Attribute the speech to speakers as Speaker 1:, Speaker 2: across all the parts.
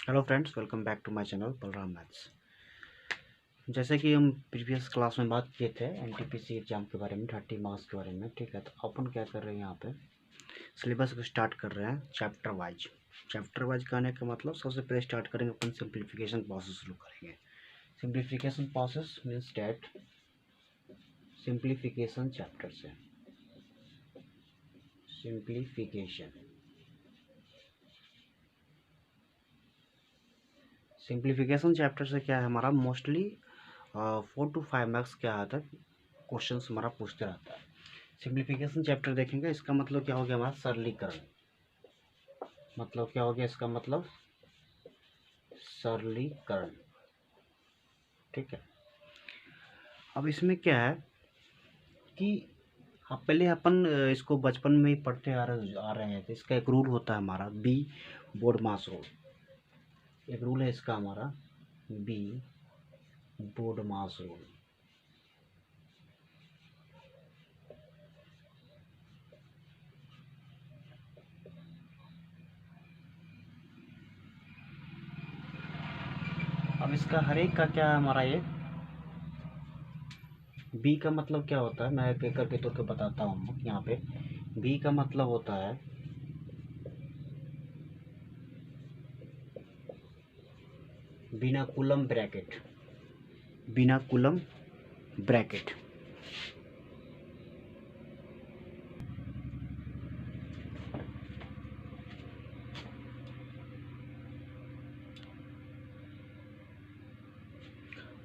Speaker 1: Hello friends, welcome back to my channel Balram maths. जैसे कि हम प्रीवियस क्लास में बात किए थे एनटीपीसी एग्जाम के बारे में, 30 मार्क्स के बारे में। ठीक है, तो अपन क्या कर रहे हैं यहाँ पे, सिलेबस को स्टार्ट कर रहे हैं चैप्टर वाइज करने का मतलब सबसे पहले स्टार्ट करेंगे अपन सिंप्लीफिकेशन प्रोसेस शुरू करेंगे। Simplification process means that simplification chapter से सिंप्लीफिकेशन चैप्टर से क्या है हमारा, मोस्टली 4 to 5 मार्क्स क्या आता है, क्वेश्चन हमारा पूछते रहता है। सिंप्लीफिकेशन चैप्टर देखेंगे, इसका मतलब क्या हो गया हमारा सरलीकरण। मतलब क्या हो गया इसका मतलब सरलीकरण। ठीक है, अब इसमें क्या है कि पहले अपन इसको बचपन में ही पढ़ते आ रहे हैं। तो इसका एक रूल होता है हमारा बी बोर्ड मास रूल। एक रूल है इसका हमारा बी बोर्ड मास रूल। अब इसका हर एक का क्या है हमारा, ये बी का मतलब क्या होता है, मैं एक एक करके तौर पे बताता हूँ। यहाँ पे बी का मतलब होता है बिना कूलम ब्रैकेट। बिना कूलम ब्रैकेट।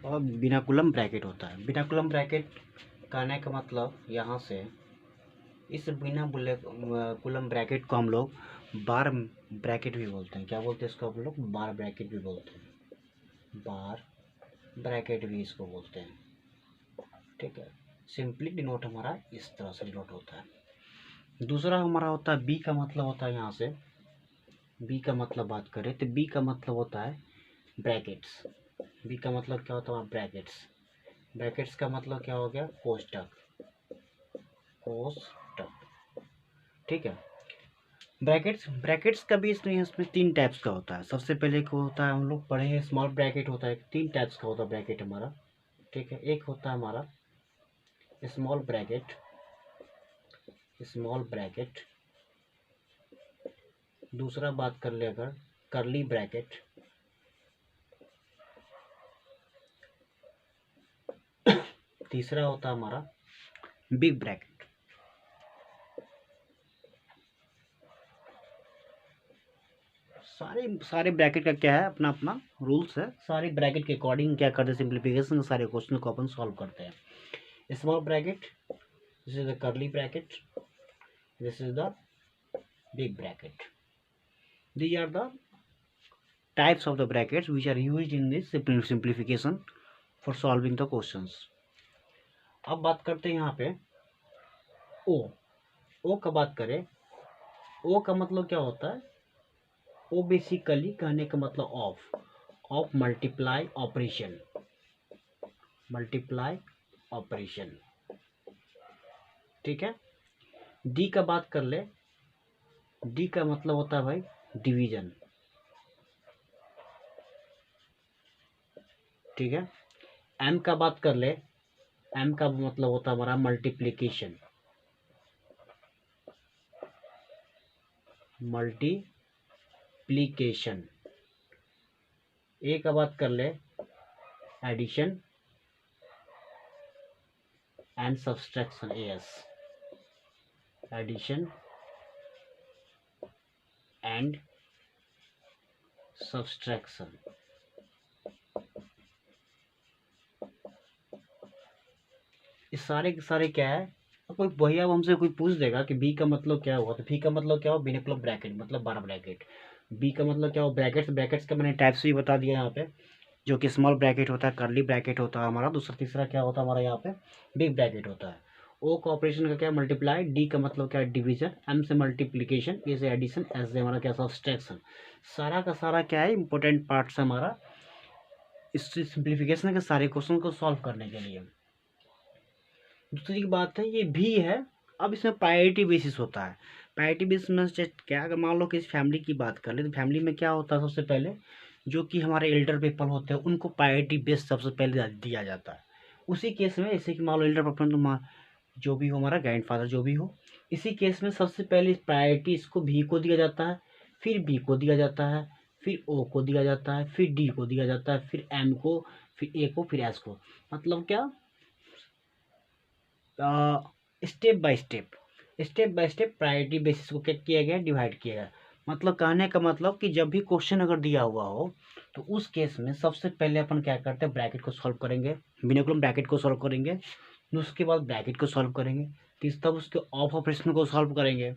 Speaker 1: और बिना कूलम ब्रैकेट होता है। बिना कूलम ब्रैकेट कहने का मतलब यहाँ से इस बिना कूलम ब्रैकेट को हम लोग बार ब्रैकेट भी बोलते हैं। क्या बोलते हैं इसको हम लोग? बार ब्रैकेट भी बोलते हैं। बार ब्रैकेट भी इसको बोलते हैं। ठीक है, सिंपली डिनोट हमारा इस तरह से डिनोट होता है। दूसरा हमारा होता है बी का मतलब होता है, यहाँ से बी का मतलब बात करें तो बी का मतलब होता है ब्रैकेट्स। बी का मतलब क्या होता है? ब्रैकेट्स। ब्रैकेट्स का मतलब क्या हो गया? कोष्टक। कोष्टक। ठीक है, ब्रैकेट्स का भी इसमें 3 टाइप्स का होता है। सबसे पहले को होता है, हम लोग पढ़े हैं, स्मॉल ब्रैकेट होता है। 3 टाइप्स का होता है ब्रैकेट हमारा। ठीक है, एक होता है हमारा स्मॉल ब्रैकेट। Small bracket. दूसरा बात कर ले अगर कर्ली ब्रैकेट। तीसरा होता है हमारा बिग ब्रैकेट। सारे सारे ब्रैकेट का क्या है, अपना अपना रूल्स है। सारे ब्रैकेट के अकॉर्डिंग क्या करते हैं, सिंप्लीफिकेशन सारे क्वेश्चन को अपन सॉल्व करते हैं। Small bracket, this is the curly bracket, this is the big bracket. These are the types of the brackets which are used in this simplification for solving the questions. अब बात करते हैं यहाँ पे ओ का बात करें। ओ का मतलब क्या होता है? ओ बेसिकली कहने का मतलब of multiply operation. Multiply operation. ठीक है, डी का बात कर ले। डी का मतलब होता है भाई डिवीजन। ठीक है, एम का बात कर ले। एम का मतलब होता है हमारा मल्टीप्लिकेशन। मल्टीप्लिकेशन। ए का बात कर ले addition and subtraction. As addition and subtraction. इस सारे के सारे क्या है, कोई भैया हमसे कोई पूछ देगा कि बी का मतलब क्या हुआ, तो बी का मतलब क्या हो, बिना मतलब ब्रैकेट मतलब 12 ब्रैकेट। बी का मतलब क्या हो, ब्रैकेट्स। ब्रैकेट्स का मैंने टाइप्स भी बता दिया यहाँ पे, जो कि स्मॉल ब्रैकेट होता है, कर्ली ब्रैकेट होता है हमारा। दूसरा तीसरा क्या होता है हमारा यहाँ पे, बिग ब्रैकेट होता है। ओ का ऑपरेशन का क्या, मल्टीप्लाई। डी का मतलब क्या है, डिवीजन। एम से मल्टीप्लीकेशन। ए से एडिशन। एस से हमारा क्या, सब्सट्रैक्शन। सारा का सारा क्या है, इंपॉर्टेंट पार्ट्स है हमारा इस सिंप्लीफिकेशन के सारे क्वेश्चन को सॉल्व करने के लिए। दूसरी बात है ये भी है। अब इसमें प्रायोरिटी बेसिस होता है। प्रायोरिटी बेसिस में क्या, अगर मान लो कि इस फैमिली की बात कर ले तो फैमिली में क्या होता है, सबसे पहले जो कि हमारे एल्डर पीपल होते हैं उनको प्रायोरिटी बेस सबसे पहले दिया जाता है। उसी केस में जैसे कि मान लो एल्डर पीपल तो जो भी हो हमारा ग्रैंडफादर जो भी हो, इसी केस में सबसे पहले प्रायोरिटी इसको भी को दिया जाता है, फिर बी को दिया जाता है, फिर ओ को दिया जाता है, फिर डी को दिया जाता है, फिर एम को, फिर ए को, फिर एस को। मतलब क्या, step by step priority basis को क्या किया गया, डिवाइड किया गया। मतलब कहने का मतलब कि जब भी क्वेश्चन अगर दिया हुआ हो तो उस केस में सबसे पहले अपन क्या करते हैं, ब्रैकेट को सॉल्व करेंगे, बिनोकुलम ब्रैकेट को सॉल्व करेंगे, उसके बाद ब्रैकेट को सॉल्व करेंगे, तब उसके ऑफ ऑपरेशन को सॉल्व करेंगे,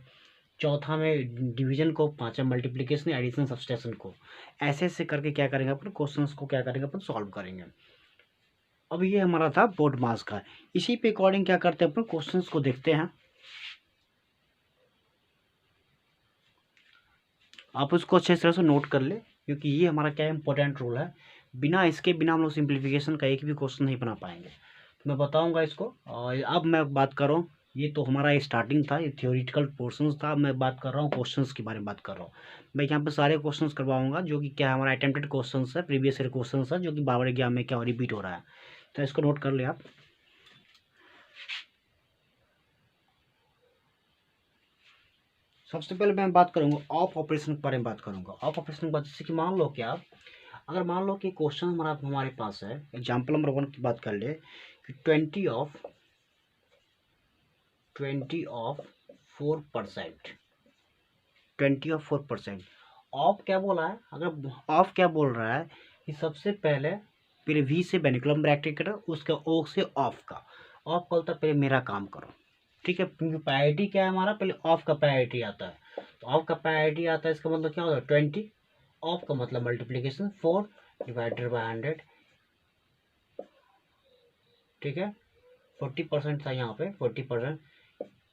Speaker 1: चौथा में डिवीजन को, पांचवा मल्टीप्लिकेशन, एडिशन, सब्सट्रैक्शन को। ऐसे ऐसे करके क्या करेंगे अपन, क्वेश्चंस को क्या करेंगे अपन, सॉल्व करेंगे। अब ये हमारा था बोर्ड मास का। इसी पे अकॉर्डिंग क्या करते हैं अपन, क्वेश्चंस को देखते हैं। आप उसको अच्छे तरह से नोट कर ले, क्योंकि ये हमारा क्या इंपॉर्टेंट रोल है। इसके बिना हम लोग सिंप्लीफिकेशन का एक भी क्वेश्चन नहीं बना पाएंगे। तो मैं बताऊंगा इसको। और अब मैं बात कर रहा हूँ, ये तो हमारा स्टार्टिंग था, ये थ्योरेटिकल पोर्शंस था। मैं बात कर रहा हूँ क्वेश्चंस के बारे में बात कर रहा हूँ। मैं यहाँ पे सारे क्वेश्चंस करवाऊंगा जो कि क्या हमारा अटेम्प्टेड क्वेश्चंस है, प्रीवियस ईयर क्वेश्चंस है, जो कि बार एग्जाम में क्या रिपीट हो रहा है। तो इसको नोट कर ले आप। सबसे पहले मैं बात करूंगा ऑफ ऑपरेशन के बारे में बात करूंगा। ऑफ ऑपरेशन के बाद जैसे कि मान लो कि आप, अगर मान लो कि क्वेश्चन हमारे पास है, एग्जाम्पल नंबर 1 की बात कर ले कि 20 ऑफ 4%, 20 ऑफ 4%। ऑफ क्या बोला है, अगर ऑफ क्या बोल रहा है कि सबसे पहले वी से बेनिकुलम ब्रैकेट करो, उसका ओ से ऑफ का। ऑफ बोलता पहले मेरा काम करो, ठीक है, क्योंकि प्रायोरिटी क्या है हमारा, पहले ऑफ का प्रायोरिटी आता है। तो ऑफ का प्रायोरिटी आता है, इसका मतलब क्या होता है 20, ऑफ का मतलब मल्टीप्लीकेशन 4 डिवाइडेड बाय 100, ठीक है। 40% था यहाँ पे, 40%,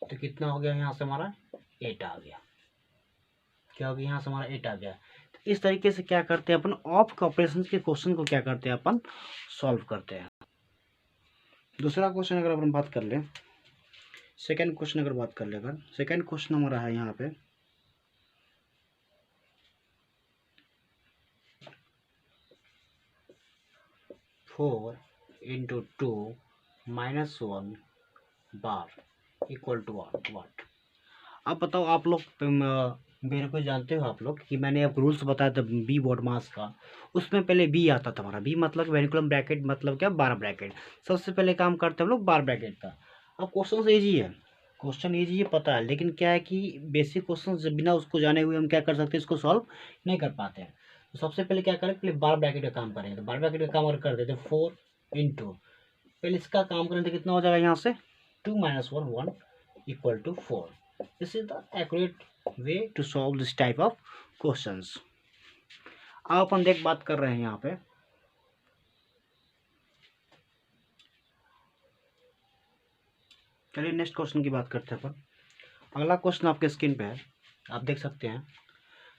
Speaker 1: तो कितना हो गया यहाँ से हमारा 8 आ गया। क्या हो गया यहाँ से हमारा 8 आ गया। तो इस तरीके से क्या करते हैं अपन, ऑफ का ऑपरेशन के क्वेश्चन को क्या करते हैं अपन, सॉल्व करते हैं। दूसरा क्वेश्चन अगर अपन बात कर ले, सेकेंड क्वेश्चन अगर बात कर ले, अगर सेकेंड क्वेश्चन हमारा है यहाँ पे 4 into 2 minus 1 बार इक्वल टू वाट। अब बताओ आप लोग, मेरे को जानते हो आप लोग कि मैंने अब रूल्स बताया था बी बोर्ड मास का, उसमें पहले बी आता था हमारा। बी मतलब वेनिकुलम ब्रैकेट, मतलब क्या, बार ब्रैकेट। सबसे पहले काम करते हम लोग बार ब्रैकेट का। अब क्वेश्चन ईजी है, क्वेश्चन ईजी है पता है, लेकिन क्या है कि बेसिक क्वेश्चन जब बिना उसको जाने हुए हम क्या कर सकते हैं, इसको सॉल्व नहीं कर पाते हैं। तो सबसे पहले क्या करें, पहले बार ब्रैकेट का काम करेंगे। तो बार ब्रैकेट का काम अगर कर देते 4 इंटू, पहले इसका काम करें तो कितना हो जाएगा यहाँ से 2 minus 1 1 equal to 4। This is the accurate way to solve this type of questions। अब अपन देख बात कर रहे हैं यहाँ पे, चलिए नेक्स्ट क्वेश्चन की बात करते हैं अपन। अगला क्वेश्चन आपके स्क्रीन पे है, आप देख सकते हैं।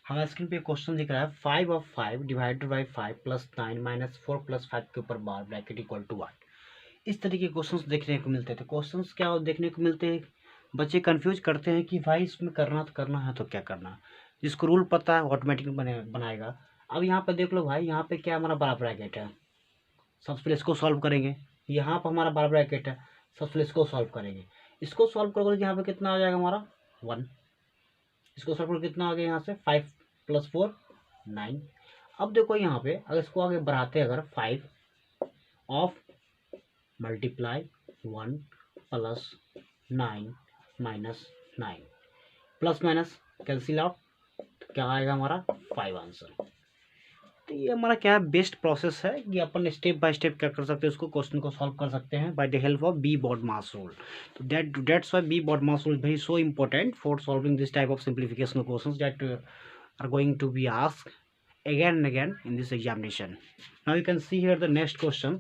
Speaker 1: हमारे स्क्रीन पे क्वेश्चन दिख रहा है 5 of 5 डिवाइडेड बाई 5 + 9 - 4 + 5 के ऊपर बार ब्रैकेट इक्वल टू वाट। इस तरीके के क्वेश्चंस देखने को मिलते थे। क्वेश्चंस क्या देखने को मिलते हैं, बच्चे कंफ्यूज करते हैं कि भाई इसमें करना है तो क्या करना। जिसको रूल पता है ऑटोमेटिक बनाएगा। अब यहाँ पे देख लो भाई, यहाँ पे क्या हमारा बार ब्रैकेट है, सबसे पहले इसको सॉल्व करेंगे। यहाँ पर हमारा बार ब्रैकेट है, सबसे पहले इसको सॉल्व करेंगे। इसको सॉल्व करोगे तो यहाँ पे कितना आ जाएगा हमारा 1। इसको सॉल्व करोगे कितना आ गया यहाँ से 5 + 4 9। अब देखो यहाँ पे अगर इसको आगे बढ़ाते हैं, अगर 5 of multiply 1 + 9 - 9 plus minus cancel out, तो क्या आएगा हमारा 5 आंसर। तो ये हमारा क्या बेस्ट प्रोसेस है कि अपन स्टेप बाय स्टेप क्या कर सकते हैं, उसको क्वेश्चन को सॉल्व कर सकते हैं by the help of BODMAS rule. तो that's why BODMAS rule is very so important for solving this type of simplification questions that are going to be asked again and again in this examination. Now you can see here the next question.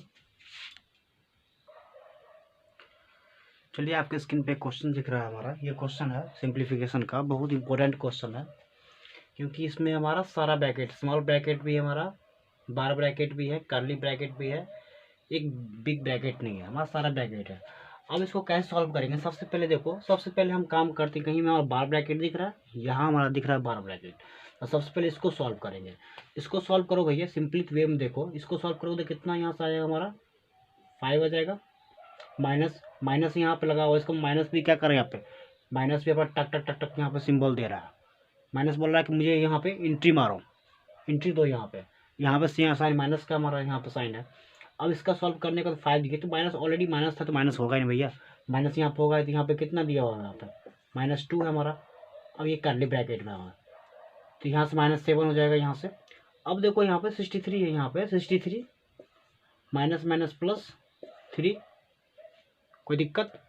Speaker 1: चलिए आपके screen पे question दिख रहा है हमारा, ये question है simplification का, बहुत इंपॉर्टेंट क्वेश्चन है क्योंकि इसमें हमारा सारा ब्रैकेट, स्मॉल ब्रैकेट भी है हमारा, बार ब्रैकेट भी है, कर्ली ब्रैकेट भी है, एक बिग ब्रैकेट नहीं है, हमारा सारा ब्रैकेट है। अब इसको कैसे सॉल्व करेंगे, सबसे पहले देखो, सबसे पहले हम काम करते, कहीं में हमारा बार ब्रैकेट दिख रहा है, यहाँ हमारा दिख रहा है बार ब्रैकेट। और सबसे पहले इसको सॉल्व करेंगे। इसको सॉल्व करो भैया, सिंपली वे में देखो, इसको सॉल्व करो तो कितना यहाँ से आएगा हमारा 5 आ जाएगा। माइनस माइनस यहाँ पे लगा हुआ, इसको माइनस भी क्या करें, यहाँ पे माइनस भी अपन टक टक टक टक यहाँ पे सिंबल दे रहा है। माइनस बोल रहा है कि मुझे यहाँ पे एंट्री मारो, एंट्री दो यहाँ पे साइन माइनस का हमारा यहाँ पे साइन है। अब इसका सॉल्व करने का तो 5 दिए, तो माइनस ऑलरेडी माइनस था तो माइनस होगा ही नहीं भैया, माइनस यहाँ पे होगा तो यहाँ पे कितना दिया होगा, यहाँ पे -2 है हमारा। अब ये कर्ली ब्रैकेट में होगा तो यहाँ से -7 हो जाएगा यहाँ से। अब देखो यहाँ पे 63 है, यहाँ पे 63 माइनस माइनस प्लस 3, कोई दिक्कत।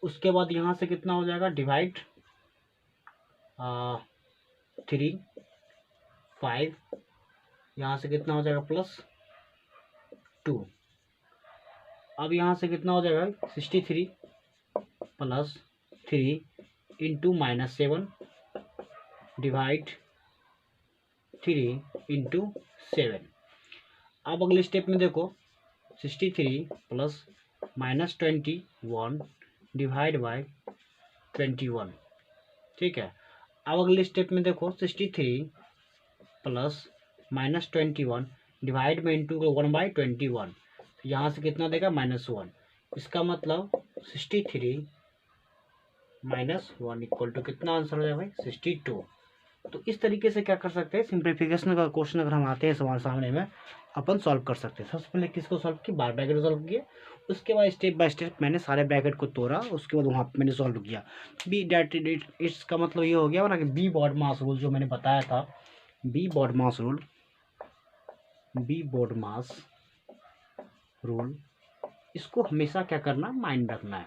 Speaker 1: उसके बाद यहाँ से कितना हो जाएगा, डिवाइड 3 5, यहाँ से कितना हो जाएगा +2। अब यहाँ से कितना हो जाएगा 63 + 3 इंटू -7 डिवाइड 3 इंटू 7। अब अगले स्टेप में देखो 63 + -21 डिवाइड बाय 21, ठीक है। अब अगले स्टेप में देखो 63 + -21 डिवाइड में इंटू 1/21, यहाँ से कितना देगा -1। इसका मतलब 63 - 1 इक्वल टू कितना आंसर हो जाएगा भाई 62। तो इस तरीके से क्या कर सकते हैं, सिंप्लीफिकेशन का क्वेश्चन अगर हम आते हैं सवाल सामने में अपन सॉल्व कर सकते हैं। सबसे पहले किसको सॉल्व किया, बार ब्रैकेट सॉल्व किया, उसके बाद स्टेप बाय स्टेप मैंने सारे ब्रैकेट को तोड़ा, उसके बाद वहाँ पे मैंने सॉल्व किया। बी डेट इसका मतलब ये हो गया ना कि बी बॉड मास रूल जो मैंने बताया था, बी बॉड मास रूल, बी बॉड मास रूल, इसको हमेशा क्या करना, माइंड रखना है।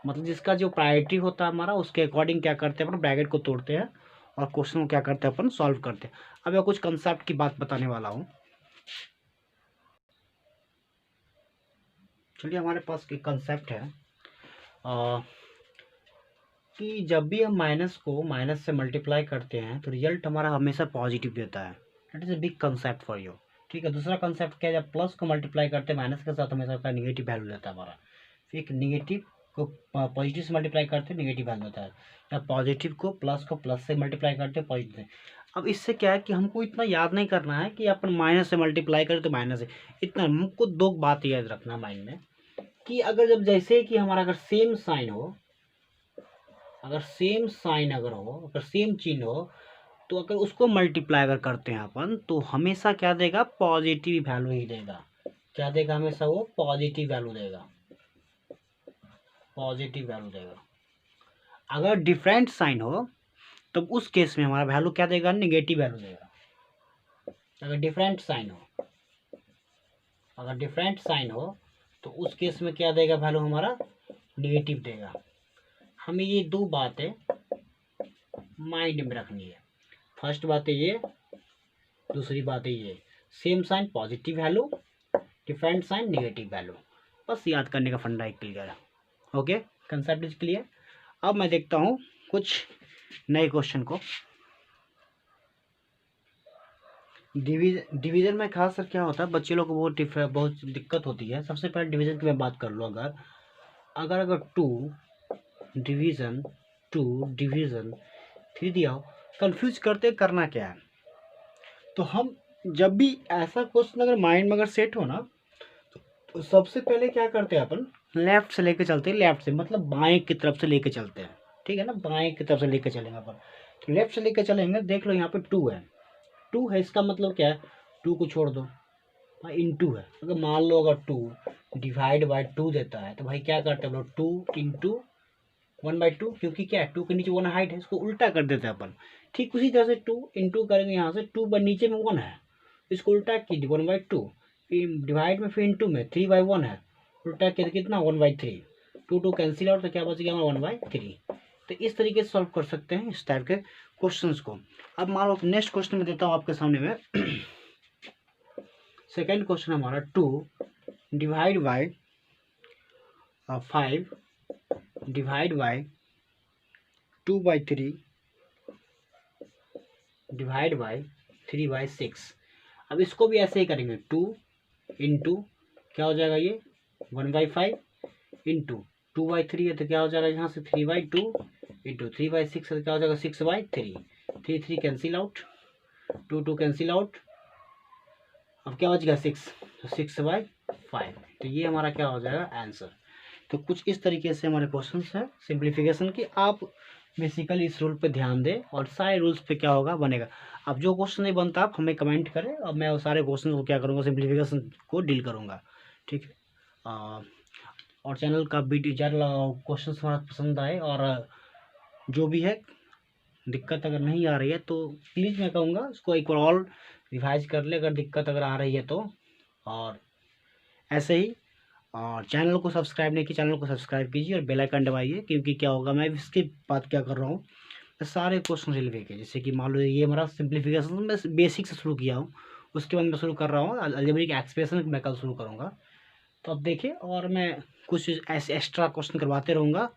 Speaker 1: मतलब जिसका जो प्रायोरिटी होता है हमारा, उसके अकॉर्डिंग क्या करते हैं अपन, ब्रैकेट को तोड़ते हैं और क्वेश्चन को क्या करते हैं अपन, सॉल्व करते हैं। अब मैं कुछ कंसेप्ट की बात बताने वाला हूँ। चलिए, हमारे पास एक कंसेप्ट है कि जब भी हम माइनस को माइनस से मल्टीप्लाई करते हैं तो रिजल्ट हमारा हमेशा पॉजिटिव देता है। That is a big concept for you, ठीक है। दूसरा कंसेप्ट क्या है, जब प्लस को मल्टीप्लाई करते हैं माइनस के साथ हमेशा उसका निगेटिव वैल्यू देता है हमारा। फिर एक निगेटिव को पॉजिटिव से मल्टीप्लाई करते हैं निगेटिव वैल्यू देता है, या पॉजिटिव को प्लस से मल्टीप्लाई करते हैं पॉजिटिव से। अब इससे क्या है कि हमको इतना याद नहीं करना है कि अपन माइनस से मल्टीप्लाई करें तो माइनस है, इतना हमको दो बात याद रखना माइंड में कि अगर जब जैसे कि हमारा अगर सेम साइन हो, अगर सेम साइन अगर हो, अगर सेम चिन्ह हो, तो अगर उसको मल्टीप्लाई अगर करते हैं अपन तो हमेशा क्या देगा, पॉजिटिव वैल्यू ही देगा। क्या देगा, हमेशा वो पॉजिटिव वैल्यू देगा, पॉजिटिव वैल्यू देगा। अगर डिफरेंट साइन हो तो उस केस में हमारा वैल्यू क्या देगा, निगेटिव वैल्यू देगा। अगर डिफरेंट साइन हो, अगर डिफरेंट साइन हो तो उस केस में क्या देगा, वैल्यू हमारा निगेटिव देगा। हमें ये दो बातें माइंड में रखनी है। फर्स्ट बात है ये, दूसरी बात है ये, same sign positive value, different sign negative value, बस याद करने का फंडा एक क्लियर है। Okay, concept is clear. अब मैं देखता हूँ कुछ नए क्वेश्चन को। डिवीजन में खास कर क्या होता है, बच्चे लोग को बहुत दिक्कत होती है। सबसे पहले डिवीजन की मैं बात कर लूँ, अगर 2 डिवीजन 3 दिया हो, कंफ्यूज करना क्या है। तो हम जब भी ऐसा क्वेश्चन अगर माइंड में अगर सेट हो ना, तो सबसे पहले क्या करते हैं अपन, लेफ्ट से लेके चलते हैं, लेफ्ट से मतलब बाएं की तरफ से लेके चलते हैं, ठीक है ना, बाएं की तरफ से लेके चलेंगे अपन। तो लेफ्ट से लेके चलेंगे, देख लो यहाँ पे 2 है, 2 है, इसका मतलब क्या है, 2 को छोड़ दो भाई, इंटू है। अगर मान लो अगर 2 डिवाइड बाय 2 देता है तो भाई क्या करते हैं हम लोग, 2 इंटू 1/2, क्योंकि क्या है 2 के नीचे 1 हाइट है, इसको उल्टा कर देते हैं अपन। ठीक उसी तरह से 2 इंटू करेंगे, यहाँ से 2 नीचे में 1 है, इसको उल्टा कीजिए 1/2, डिवाइड में फिर इंटू में 3/1 है, उल्टा किया कितना 1/3, 2 कैंसिल आउट, तो क्या बच गया हमारा 1/3। तो इस तरीके से सॉल्व कर सकते हैं इस टाइप के क्वेश्चंस को। अब मान लो नेक्स्ट क्वेश्चन में देता हूँ आपके सामने में। सेकेंड क्वेश्चन हमारा 2 divide by 5 divide by 2/3 divide by 3/6। अब इसको भी ऐसे ही करेंगे, 2 इंटू क्या हो जाएगा ये 1/5 इंटू 2/3 है तो क्या हो जाएगा यहाँ से 3/2 इंटू 3/6 है तो क्या हो जाएगा 6/3। 3 3 कैंसिल आउट, 2 2 कैंसिल आउट, अब क्या बच गया 6, तो 6/5, तो ये हमारा क्या हो जाएगा आंसर। तो कुछ इस तरीके से हमारे क्वेश्चंस है सिंप्लीफिकेशन की। आप बेसिकली इस रूल पे ध्यान दें और सारे रूल्स पे क्या होगा बनेगा। अब जो क्वेश्चन नहीं बनता आप हमें कमेंट करें और मैं वो सारे क्वेश्चन को क्या करूँगा, सिंप्लीफिकेशन को डील करूँगा, ठीक है। और चैनल का वीडियो ज़्यादा क्वेश्चन हमारा पसंद आए और जो भी है दिक्कत अगर नहीं आ रही है तो प्लीज़ मैं कहूँगा उसको एक बार और रिवाइज कर ले अगर दिक्कत अगर आ रही है तो। और ऐसे ही और चैनल को सब्सक्राइब नहीं किया, चैनल को सब्सक्राइब कीजिए और बेल आइकन दबाइए, क्योंकि क्या होगा मैं इसके बाद क्या कर रहा हूँ, मैं सारे क्वेश्चन रेलवे के, जैसे कि मान लो ये हमारा सिंप्लीफिकेशन मैं बेसिक से शुरू किया हूँ, उसके बाद मैं शुरू कर रहा हूँ अलजेब्रिक एक्सप्रेशन मैं कल शुरू करूँगा। तो अब देखिए और मैं कुछ ऐसे एक्स्ट्रा क्वेश्चन करवाते रहूँगा।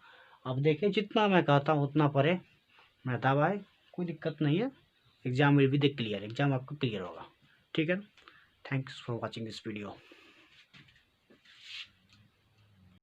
Speaker 1: अब देखिए जितना मैं कहता हूँ उतना पढ़े, मैं दबाए, कोई दिक्कत नहीं है। Exam will be the clear, exam आपका क्लियर होगा, ठीक है। Thanks for watching this video.